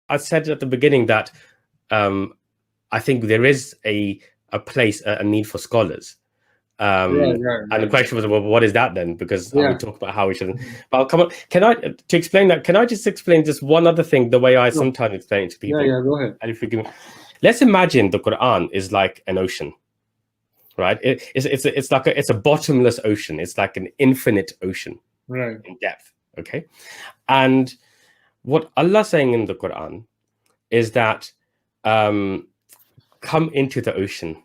I said at the beginning that I think there is a place, a need for scholars. And the question was, well, what is that then? Because we talk about how we shouldn't. But I'll come on. To explain that, can I just explain just one other thing, the way I sometimes explain it to people? Go ahead. And if you give me, let's imagine the Qur'an is like an ocean, right? It's a bottomless ocean. It's like an infinite ocean, right, in depth. Okay, and what Allah's saying in the Qur'an is that come into the ocean,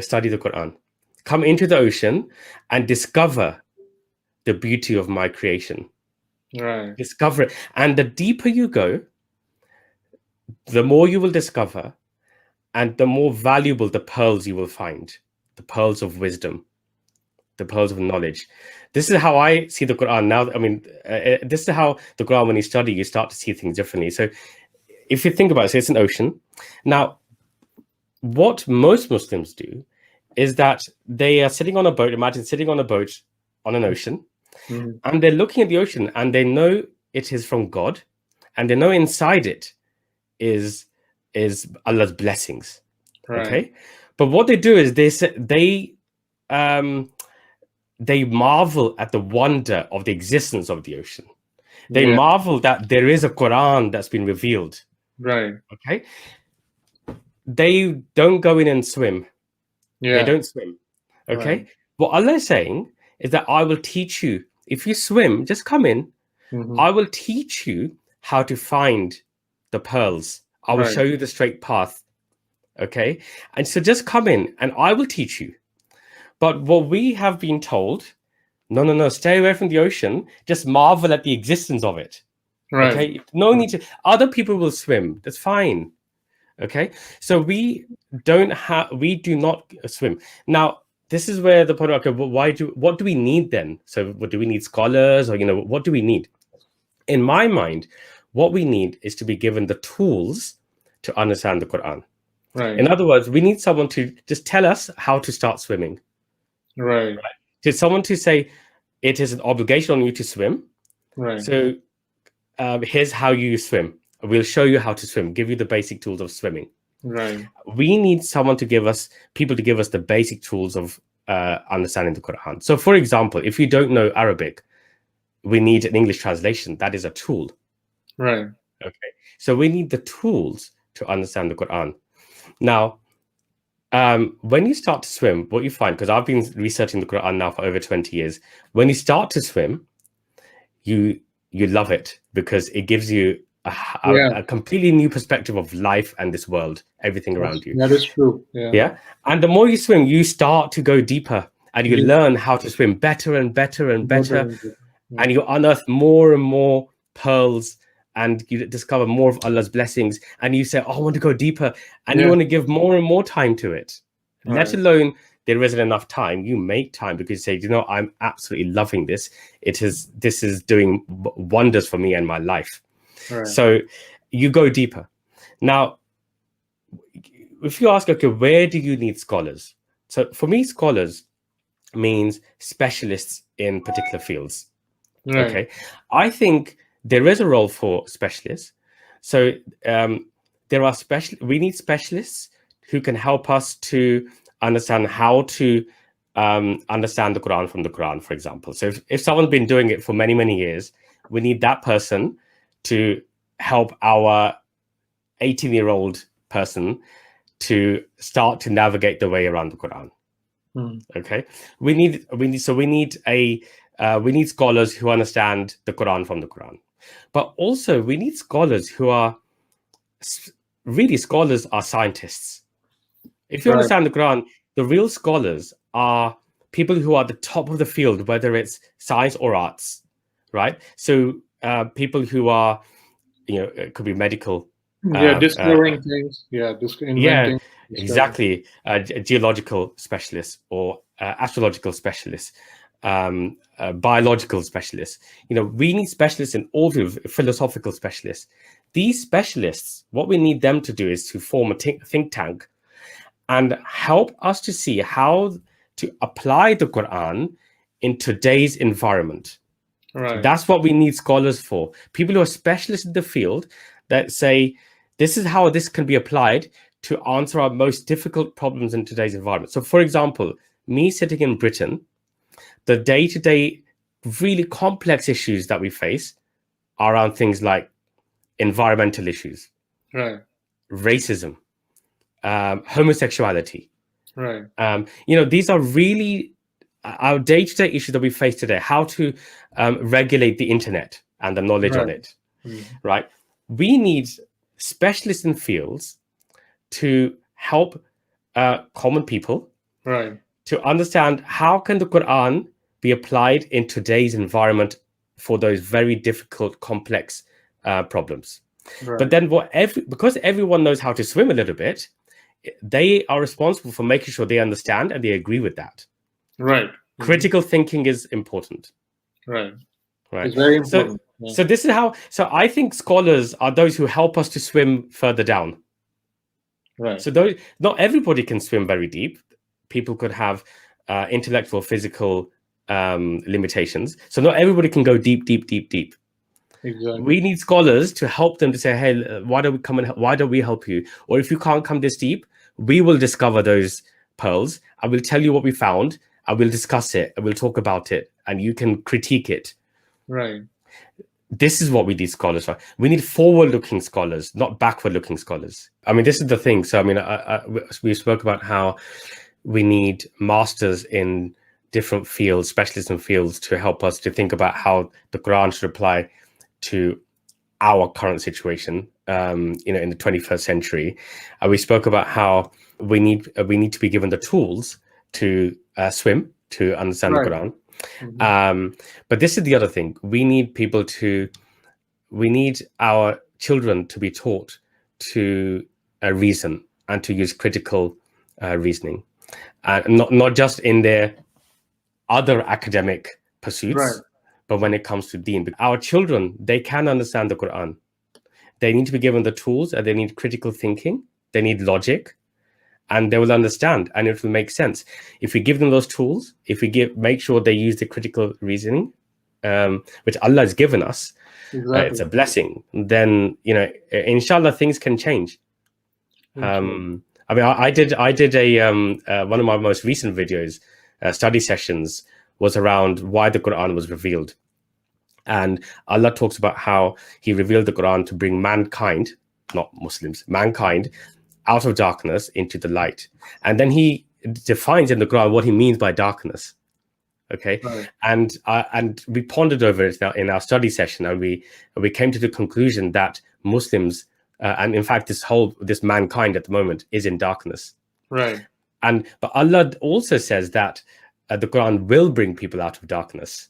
study the Qur'an, come into the ocean and discover the beauty of my creation. Right. Discover it. And the deeper you go, the more you will discover, and the more valuable the pearls you will find, the pearls of wisdom, the pearls of knowledge. This is how I see the Qur'an now. I mean, this is how the Qur'an, when you study, you start to see things differently. So if you think about it, so it's an ocean. Now, what most Muslims do is that they are sitting on a boat. Imagine sitting on a boat on an ocean, and they're looking at the ocean, and they know it is from God, and they know inside it is Allah's blessings. Right. Okay, but what they do is they marvel at the wonder of the existence of the ocean. They marvel that there is a Qur'an that's been revealed. Right. Okay. They don't go in and swim. They don't swim. Okay. Right. What Allah is saying is that I will teach you. If you swim, just come in. I will teach you how to find the pearls. I will show you the straight path. Okay. And so just come in and I will teach you. But what we have been told, no, stay away from the ocean. Just marvel at the existence of it. Right. Okay. No need to. Other people will swim. That's fine. Okay. So we do not swim. Now, this is where the point. Okay. What do we need then? So, what do we need? Scholars, or what do we need? In my mind, what we need is to be given the tools to understand the Qur'an. Right. In other words, we need someone to just tell us how to start swimming. Right. To someone to say it is an obligation on you to swim. Right. So here's how you swim. We'll show you how to swim. Give you the basic tools of swimming. Right. We need someone to give us the basic tools of understanding the Quran. So, for example, if you don't know Arabic, we need an English translation. That is a tool. Right. Okay. So we need the tools to understand the Quran. Now, when you start to swim, what you find, because I've been researching the Quran now for over 20 years, when you start to swim, you love it because it gives you a completely new perspective of life and this world, everything around you. That is true. Yeah. And the more you swim, you start to go deeper and you learn how to swim better and better and better. And you unearth more and more pearls and you discover more of Allah's blessings. And you say, oh, I want to go deeper. And you want to give more and more time to it. Right. Let alone there isn't enough time. You make time because you say, I'm absolutely loving this. This is doing wonders for me and my life. Right. So you go deeper. Now, if you ask, okay, where do you need scholars? So for me, scholars means specialists in particular fields. Right. Okay. I think there is a role for specialists. So we need specialists who can help us to understand how to understand the Quran from the Quran, for example. So if someone's been doing it for many, many years, we need that person to help our 18-year-old person to start to navigate the way around the Quran. Okay, we need scholars who understand the Quran from the Quran, but also we need scholars who are scholars are scientists. If you understand the Quran, the real scholars are people who are at the top of the field, whether it's science or arts, right? So people who are, it could be medical. Discovering things. Inventing. Exactly. Geological specialists or astrological specialists, biological specialists. We need specialists in all fields, philosophical specialists. These specialists, what we need them to do is to form a think tank and help us to see how to apply the Quran in today's environment. Right. That's what we need scholars for. People who are specialists in the field that say, this is how this can be applied to answer our most difficult problems in today's environment. So, for example, me sitting in Britain, the day-to-day really complex issues that we face are around things like environmental issues, Right. racism, homosexuality. Right. These are really our day-to-day issues that we face today. How to regulate the internet and the knowledge on it, right? We need specialists in fields to help common people, right, to understand how can the Qur'an be applied in today's environment for those very difficult, complex problems. right. But then because everyone knows how to swim a little bit, they are responsible for making sure they understand and they agree with that. Right. Critical thinking is important. Right. Right. It's very important. So this is how. So I think scholars are those who help us to swim further down. Right. So not everybody can swim very deep. People could have intellectual, physical limitations. So not everybody can go deep. Exactly. We need scholars to help them to say, hey, why don't we help you? Or if you can't come this deep, we will discover those pearls. I will tell you what we found. I will discuss it. I will talk about it, and you can critique it. Right. This is what we need scholars for. We need forward-looking scholars, not backward-looking scholars. I mean, this is the thing. So, I mean, we spoke about how we need masters in different fields, specialism fields, to help us to think about how the Quran should apply to our current situation, in the 21st century. We spoke about how we need to be given the tools to swim, to understand the Quran. But this is the other thing. We need our children to be taught to reason and to use critical reasoning, and not just in their other academic pursuits, but when it comes to deen. Our children, they can understand the Quran. They need to be given the tools, and they need critical thinking. They need logic, and they will understand, and it will make sense. If we give them those tools, if we make sure they use the critical reasoning, which Allah has given us, it's a blessing. Then inshallah, things can change. I mean, I did a one of my most recent videos, study sessions, was around why the Quran was revealed, and Allah talks about how He revealed the Quran to bring mankind, not Muslims, mankind, out of darkness into the light. And then He defines in the Quran what He means by darkness. Okay, and we pondered over it in our study session, and we came to the conclusion that Muslims, and in fact this mankind at the moment, is in darkness. Right. But Allah also says that the Quran will bring people out of darkness,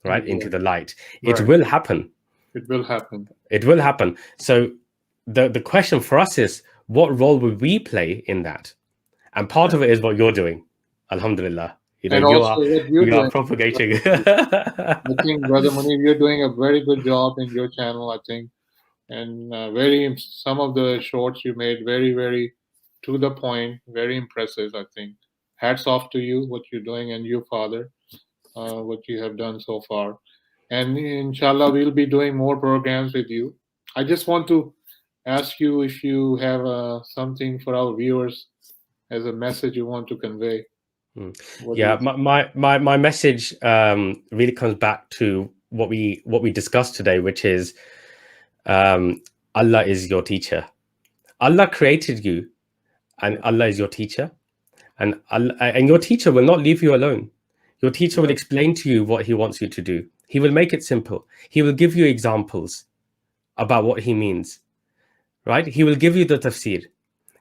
right, into the light. It will happen. It will happen. It will happen. So the question for us is, what role will we play in that? And part of it is what you're doing, alhamdulillah. You are propagating. I think, Brother Munir, you're doing a very good job in your channel, I think. And some of the shorts you made, very, very to the point, very impressive, I think. Hats off to you, what you're doing, and your father, what you have done so far. And inshallah, we'll be doing more programs with you. I just want to ask you if you have something for our viewers as a message you want to convey. My message really comes back to what we discussed today, which is Allah is your teacher. Allah created you, and Allah is your teacher, and your teacher will not leave you alone. Your teacher will explain to you what he wants you to do. He will make it simple. He will give you examples about what he means, right? He will give you the tafsir.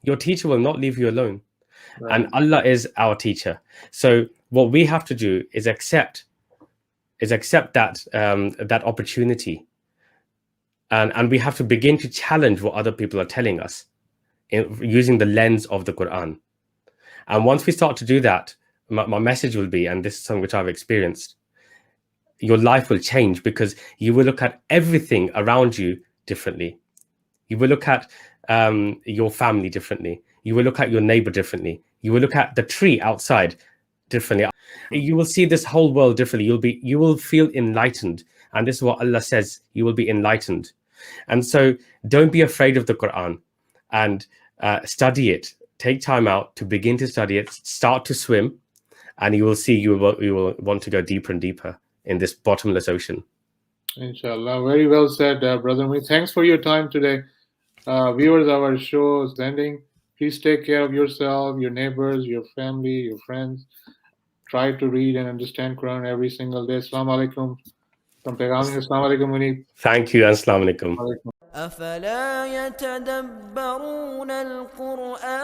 Your teacher will not leave you alone. And Allah is our teacher. So what we have to do is accept that opportunity, and we have to begin to challenge what other people are telling us using the lens of the Quran. And once we start to do that, my message will be, and this is something which I've experienced, your life will change, because you will look at everything around you differently. You will look at your family differently. You will look at your neighbor differently. You will look at the tree outside differently. You will see this whole world differently. You will feel enlightened. And this is what Allah says, you will be enlightened. And so don't be afraid of the Quran, and study it. Take time out to begin to study it. Start to swim, and you will see you will want to go deeper and deeper in this bottomless ocean. Inshallah. Very well said, Brother Muni. Thanks for your time today. Viewers, our show is ending. Please take care of yourself, your neighbors, your family, your friends. Try to read and understand Quran every single day. Assalamu alaikum. From Pegham, assalamu alaikum, Muni. Thank you, and assalamu alaikum. أفلا يتدبرون القرآن